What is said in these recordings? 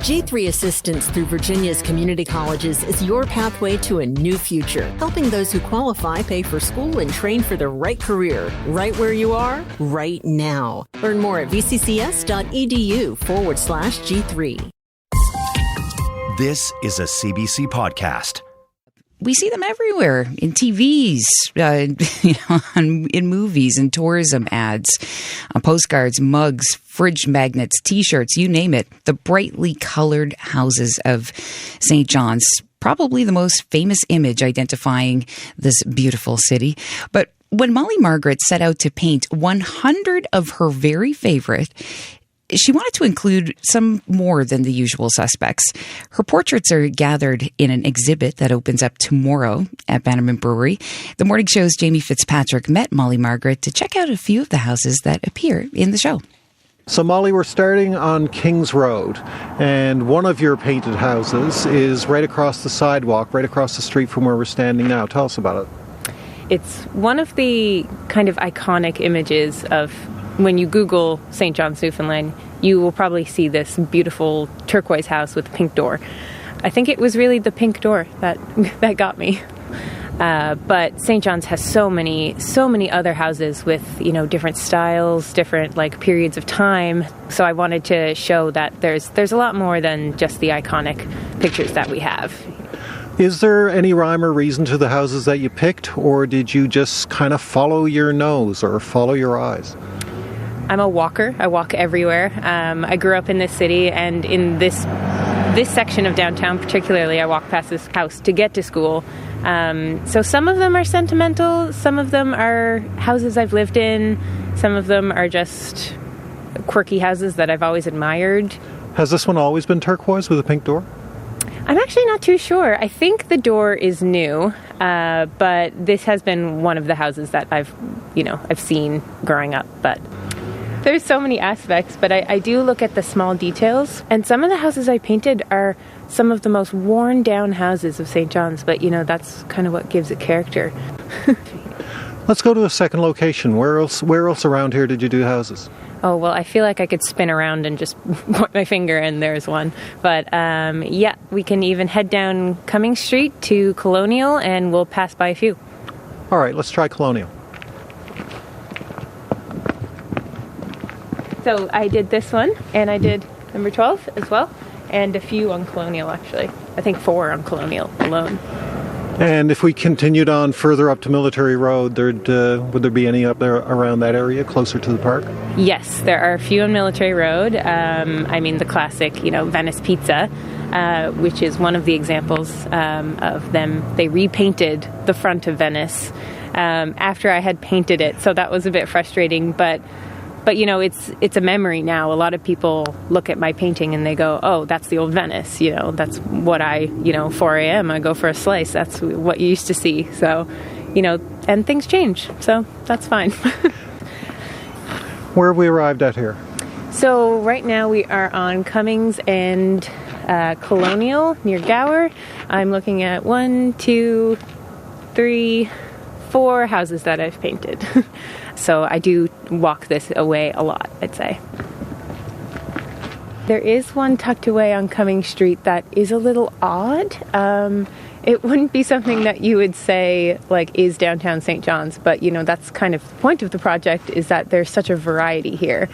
G3 Assistance through Virginia's community colleges is your pathway to a new future, helping those who qualify pay for school and train for the right career, right where you are, right now. Learn more at vccs.edu/G3. This is a CBC podcast. We see them everywhere in TVs, in movies and tourism ads, on postcards, mugs, fridge magnets, T-shirts, you name it. The brightly colored houses of St. John's, probably the most famous image identifying this beautiful city. But when Molly Margaret set out to paint 100 of her very favorite, she wanted to include some more than the usual suspects. Her portraits are gathered in an exhibit that opens up tomorrow at Bannerman Brewery. The Morning Show's Jamie Fitzpatrick met Molly Margaret to check out a few of the houses that appear in the show. So Molly, we're starting on Kings Road, and one of your painted houses is right across the sidewalk, right across the street from where we're standing now. Tell us about it. It's one of the kind of iconic images of when you Google St. John's, Newfoundland, you will probably see this beautiful turquoise house with a pink door. I think it was really the pink door that got me. But St. John's has so many other houses with, different styles, different periods of time. So I wanted to show that there's a lot more than just the iconic pictures that we have. Is there any rhyme or reason to the houses that you picked, or did you just kind of follow your nose or follow your eyes? I'm a walker. I walk everywhere. I grew up in this city, and in this section of downtown particularly, I walk past this house to get to school. So some of them are sentimental. Some of them are houses I've lived in. Some of them are just quirky houses that I've always admired. Has this one always been turquoise with a pink door? I'm actually not too sure. I think the door is new, but this has been one of the houses that I've seen growing up. But there's so many aspects, but I do look at the small details. And some of the houses I painted are some of the most worn down houses of St. John's, but that's kind of what gives it character. Let's go to a second location. Where else around here did you do houses? Oh, well, I feel like I could spin around and just point my finger and there's one. But we can even head down Cummings Street to Colonial and we'll pass by a few. All right, let's try Colonial. So I did this one, and I did number 12 as well, and a few on Colonial, actually. I think 4 on Colonial alone. And if we continued on further up to Military Road, would there be any up there around that area, closer to the park? Yes, there are a few on Military Road. The classic, Venice Pizza, which is one of the examples of them. They repainted the front of Venice after I had painted it, so that was a bit frustrating, but it's a memory now. A lot of people look at my painting and they go, oh, that's the old Venice. That's what 4 a.m. I go for a slice. That's what you used to see. So, and things change. So that's fine. Where have we arrived at here? So right now we are on Cummings and Colonial near Gower. I'm looking at 1, 2, 3, 4 houses that I've painted. So I do walk this away a lot, I'd say. There is one tucked away on Cummings Street that is a little odd. It wouldn't be something that you would say, is downtown St. John's, but, that's kind of the point of the project, is that there's such a variety here.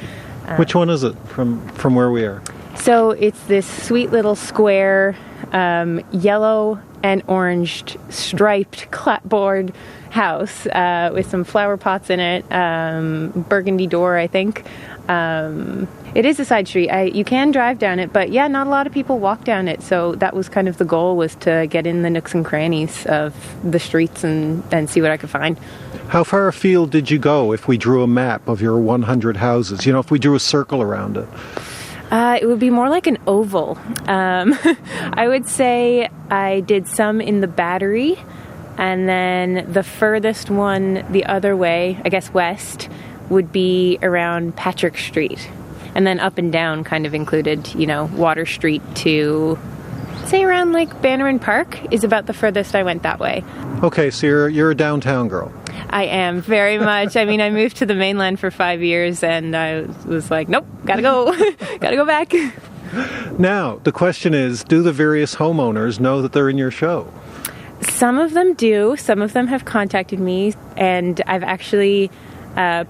Which one is it from where we are? So it's this sweet little square, yellow and orange striped clapboard house with some flower pots in it, burgundy door, I think. It is a side street. You can drive down it, but not a lot of people walk down it. So that was kind of the goal, was to get in the nooks and crannies of the streets and see what I could find. How far afield did you go if we drew a map of your 100 houses? If we drew a circle around it? It would be more like an oval. I would say I did some in the Battery, and then the furthest one the other way, I guess west, would be around Patrick Street. And then up and down kind of included, Water Street to, say, around Bannerman Park is about the furthest I went that way. Okay, so you're a downtown girl. I am, very much. I moved to the mainland for 5 years, and I was like, nope, gotta go. Gotta go back. Now, the question is, do the various homeowners know that they're in your show? Some of them do. Some of them have contacted me, and I've actually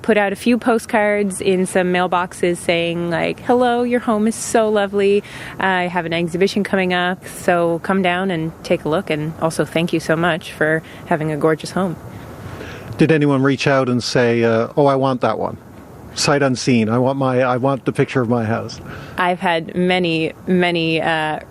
put out a few postcards in some mailboxes saying, like, hello, your home is so lovely. I have an exhibition coming up, so come down and take a look. And also thank you so much for having a gorgeous home. Did anyone reach out and say, oh, I want that one? Sight unseen. I want the picture of my house. I've had many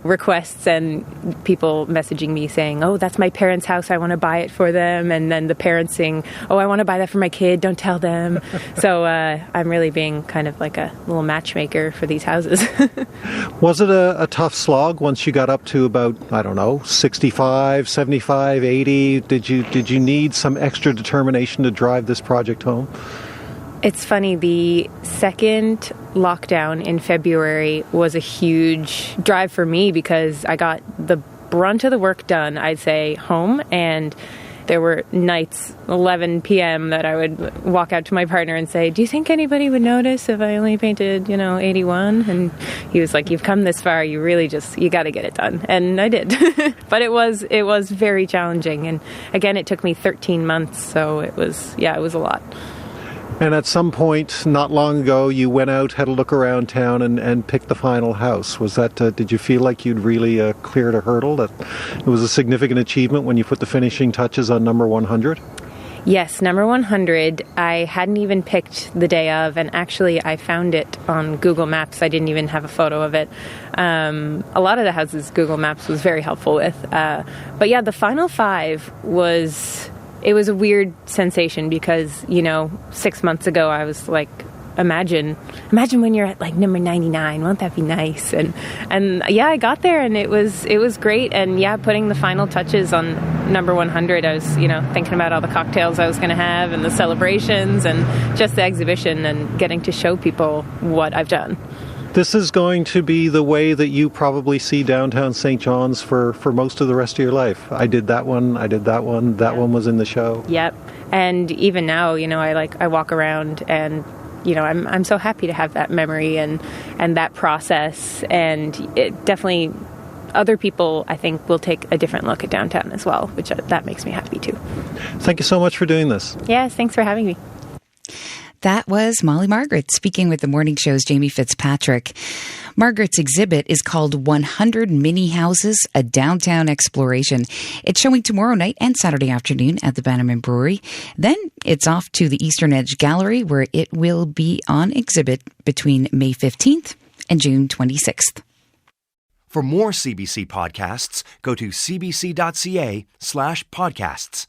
requests and people messaging me saying, oh, that's my parents' house, I want to buy it for them. And then the parents saying, oh, I want to buy that for my kid, don't tell them. So I'm really being kind of like a little matchmaker for these houses. Was it a tough slog once you got up to about, 65, 75, 80? Did you need some extra determination to drive this project home? It's funny, the second lockdown in February was a huge drive for me because I got the brunt of the work done, I'd say, home, and there were nights, 11 p.m., that I would walk out to my partner and say, do you think anybody would notice if I only painted, 81? And he was like, you've come this far, you really you got to get it done. And I did. But it was very challenging. And again, it took me 13 months, so it was a lot. And at some point, not long ago, you went out, had a look around town, and picked the final house. Was that? Did you feel like you'd really cleared a hurdle? That it was a significant achievement when you put the finishing touches on number 100? Yes, number 100. I hadn't even picked the day of, and actually I found it on Google Maps. I didn't even have a photo of it. A lot of the houses Google Maps was very helpful with. But yeah, the final 5 was... It was a weird sensation because, 6 months ago I was like, imagine when you're at like number 99, won't that be nice? And yeah, I got there and it was great. And yeah, putting the final touches on number 100, I was, thinking about all the cocktails I was going to have and the celebrations and just the exhibition and getting to show people what I've done. This is going to be the way that you probably see downtown St. John's for most of the rest of your life. I did that one, that one was in the show. Yep. And even now, I walk around and, I'm so happy to have that memory and that process. And it definitely, other people, I think, will take a different look at downtown as well, which that makes me happy too. Thank you so much for doing this. Yes, thanks for having me. That was Molly Margaret speaking with the morning show's Jamie Fitzpatrick. Margaret's exhibit is called 100 Mini Houses, a Downtown Exploration. It's showing tomorrow night and Saturday afternoon at the Bannerman Brewery. Then it's off to the Eastern Edge Gallery, where it will be on exhibit between May 15th and June 26th. For more CBC podcasts, go to cbc.ca/podcasts.